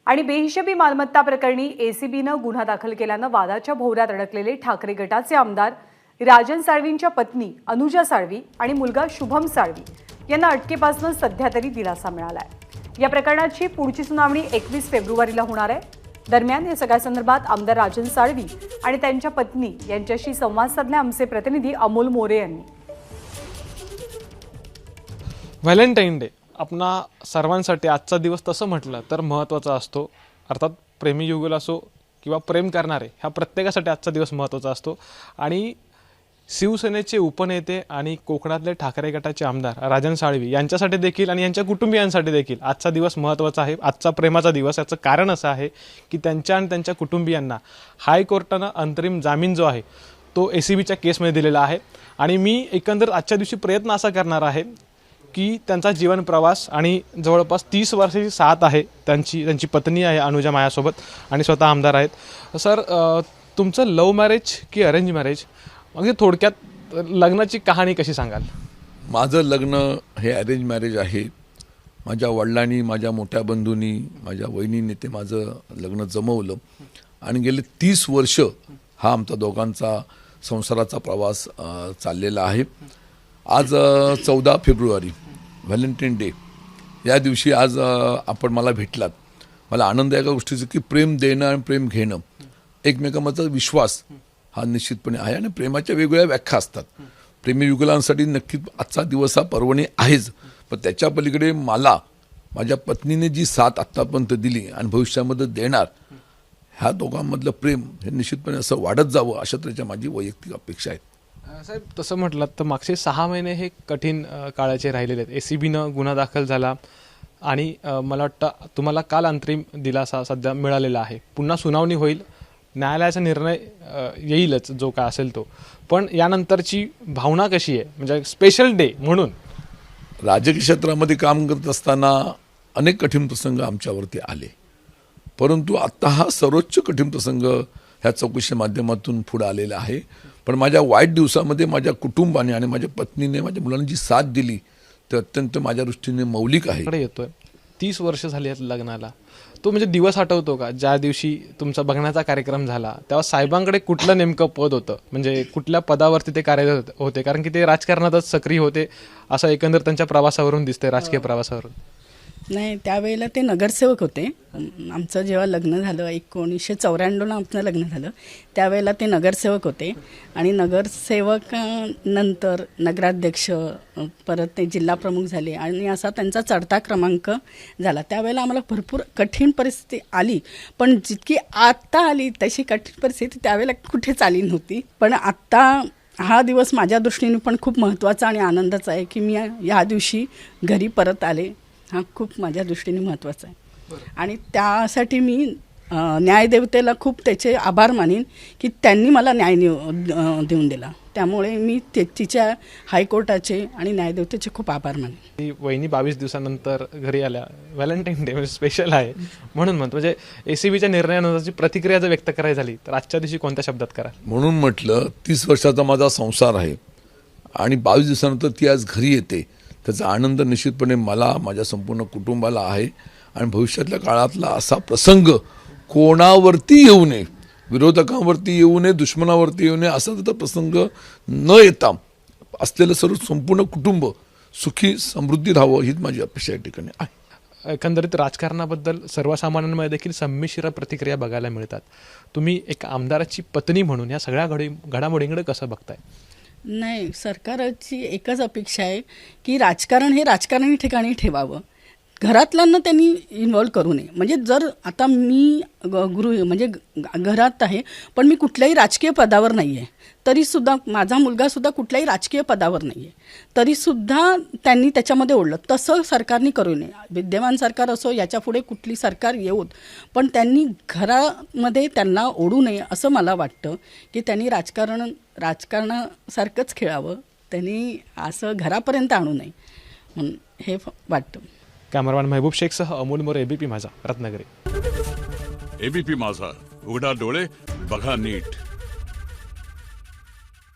आणि बेहिशेबी मालमत्ता प्रकरणी एसीबीनं गुन्हा दाखल केल्यानं वादाच्या भोवऱ्यात अडकलेले ठाकरे गटाचे आमदार राजन साळवींच्या पत्नी अनुजा साळवी आणि मुलगा शुभम साळवी यांना अटकेपासून सध्या तरी दिलासा मिळालाय। या प्रकरणाची पुढची सुनावणी 21 फेब्रुवारीला होणार आहे। दरम्यान या सगळ्या संदर्भात आमदार राजन साळवी आणि त्यांच्या पत्नी यांच्याशी संवाद साधले आमचे प्रतिनिधी अमोल मोरे यांनी। व्हॅलेंटाईन डे आपणा सर्वांसाठी आजचा दिवस तसं म्हटलं तर महत्त्वाचा असतो। अर्थात प्रेमी युगल असो किंवा प्रेम करणारे ह्या प्रत्येकासाठी आजचा दिवस महत्त्वाचा असतो। आणि शिवसेनेचे उपनेते आणि कोकणातले ठाकरे गटाचे आमदार राजन साळवी यांच्यासाठी देखील आणि यांच्या कुटुंबियांसाठी देखील आजचा दिवस महत्त्वाचा आहे। आजचा प्रेमाचा दिवस। याचं कारण असं आहे की त्यांच्या आणि त्यांच्या कुटुंबियांना हायकोर्टानं अंतरिम जामीन जो आहे तो एसीबीच्या केसमध्ये दिलेला आहे। आणि मी एकंदर आजच्या दिवशी प्रयत्न असा करणार आहे की त्यांचा जीवन प्रवास आणि जवळपास 30 वर्षाची साथ आहे त्यांची पत्नी आहे अनुजा माझ्यासोबत आणि स्वतः आमदार आहेत। सर, तुमचं लव्ह मॅरेज की अरेंज मॅरेज, म्हणजे थोडक्यात लग्नाची कहाणी कशी सांगाल? माझं लग्न हे अरेंज मॅरेज आहे। माझ्या वडिलांनी, माझ्या मोठ्या बंधूंनी, माझ्या वहिनीने ते माझं लग्न जमवलं आणि गेले 30 वर्ष हा आमचा दोघांचा संसाराचा प्रवास चाललेला आहे। आज 14 फेब्रुवारी व्हॅलेंटाईन डे या दिवशी आज आपण मला भेटलात। मला आनंद आहे एका गोष्टीचं की प्रेम देणं आणि प्रेम घेणं, एकमेकांचा विश्वास हा निश्चितपणे आहे। आणि प्रेमाच्या वेगवेगळ्या व्याख्या असतात। प्रेमी युगलांसाठी नक्कीच आजचा दिवस हा पर्वणी आहेच, पण त्याच्या पलीकडे मला माझ्या पत्नीने जी साथ आत्तापर्यंत दिली आणि भविष्यामध्ये देणार, ह्या दोघांमधलं प्रेम हे निश्चितपणे असं वाढत जावं अशा तऱ्हेच्या माझी वैयक्तिक अपेक्षा आहेत। साहेब, तसं म्हटलं तर मागचे 6 महिने हे कठीण काळाचे राहिलेले आहेत। एसीबीनं गुन्हा दाखल झाला आणि मला वाटतं तुम्हाला काल अंतरिम दिलासा सध्या मिळालेला आहे। पुन्हा सुनावणी होईल, न्यायालयाचा निर्णय येईलच जो काय असेल तो। पण यानंतरची भावना कशी आहे, म्हणजे स्पेशल डे म्हणून? राजकीय क्षेत्रामध्ये काम करत असताना अनेक कठीण प्रसंग आमच्यावरती आले, परंतु आत्ता हा सर्वोच्च कठीण प्रसंग ह्या चौकशीच्या माध्यमातून पुढे आलेला आहे। पण माझ्या वाईट दिवसामध्ये माझ्या कुटुंबाने आणि माझ्या पत्नीने, माझ्या मुलांनी जी साथ दिली ते अत्यंत माझ्या दृष्टीने मौलिक आहे। कडे येतोय 30 वर्ष झाली आहेत लग्नाला, तो म्हणजे दिवस आठवतो का ज्या दिवशी तुमचा बघण्याचा कार्यक्रम झाला? तेव्हा साहेबांकडे कुठलं नेमकं पद होतं, म्हणजे कुठल्या पदावरती ते कार्यरत होते? कारण की ते राजकारणातच सक्रिय होते असं एकंदर त्यांच्या प्रवासावरून दिसतंय, राजकीय प्रवासावरून। नाही, त्यावेळेला ते नगरसेवक होते। आमचं जेव्हा लग्न झालं 1994ला आमचं लग्न झालं, त्यावेळेला ते नगरसेवक होते। आणि नगरसेवक नंतर नगराध्यक्ष, परत ते जिल्हा प्रमुख झाले आणि असा त्यांचा चढता क्रमांक झाला। त्यावेळेला आम्हाला भरपूर कठीण परिस्थिती आली, पण जितकी आत्ता आली तशी कठीण परिस्थिती त्यावेळेला कुठेच आली नव्हती। पण आत्ता हा दिवस माझ्या दृष्टीने पण खूप महत्त्वाचा आणि आनंदाचा आहे की मी ह्या दिवशी घरी परत आले। हा खूप माझ्या दृष्टीने महत्त्वाचा आहे आणि त्यासाठी मी न्यायदेवतेला खूप त्याचे आभार मानेन की त्यांनी मला न्याय देऊन दिला। त्यामुळे मी तिच्या हायकोर्टाचे आणि न्यायदेवतेचे खूप आभार मानेन। वहिनी 22 दिवसानंतर घरी आल्या, व्हॅलेंटाईन डे म्हणजे स्पेशल आहे म्हणून म्हणतो। म्हणजे एसीबीच्या निर्णयानंतरची प्रतिक्रिया जर व्यक्त करायची झाली तर आजच्या दिवशी कोणत्या शब्दात करा? म्हणून म्हटलं 30 वर्षाचा माझा संसार आहे आणि 22 दिवसानंतर ती आज घरी येते, त्याचा आनंद निश्चितपणे मला, माझ्या संपूर्ण कुटुंबाला आहे। आणि भविष्यातल्या काळातला असा प्रसंग कोणावरती येऊ नये, विरोधकांवरती येऊ नये, दुश्मनावरती येऊ नये, असा तर प्रसंग न येता असलेलं सर्व संपूर्ण कुटुंब सुखी समृद्धी राहावं हीच माझी अपेक्षा या ठिकाणी आहे। एकंदरीत राजकारणाबद्दल सर्वसामान्यांमध्ये देखील संमिश्र प्रतिक्रिया बघायला मिळतात। तुम्ही एक आमदाराची पत्नी म्हणून या सगळ्या घडामोडींकडे कसं बघताय? नाही, सरकारची एकच अपेक्षा आहे की राजकारण हे राजकारणी ठिकाणी ठेवावं, घरातल्यांना त्यांनी इन्व्हॉल्व करू नये। म्हणजे जर आता मी म्हणजे घरात आहे पण मी कुठल्याही राजकीय पदावर नाही आहे, तरीसुद्धा माझा मुलगासुद्धा कुठल्याही राजकीय पदावर नाही आहे, तरीसुद्धा त्यांनी त्याच्यामध्ये ओढलं। तसं सरकारने करू नये। विद्यमान सरकार असो, याच्या पुढे कुठली सरकार येऊत, पण त्यांनी घरामध्ये त्यांना ओढू नये असं मला वाटतं की त्यांनी राजकारणासारखंच खेळावं, त्यांनी असं घरापर्यंत आणू नये म्हणून हे वाटतं। कॅमेरामॅन महबूब शेखसह अमोल मोरे, एबीपी माझा, रत्नागिरी। एबीपी माझा, उघडा डोळे बघा नीट।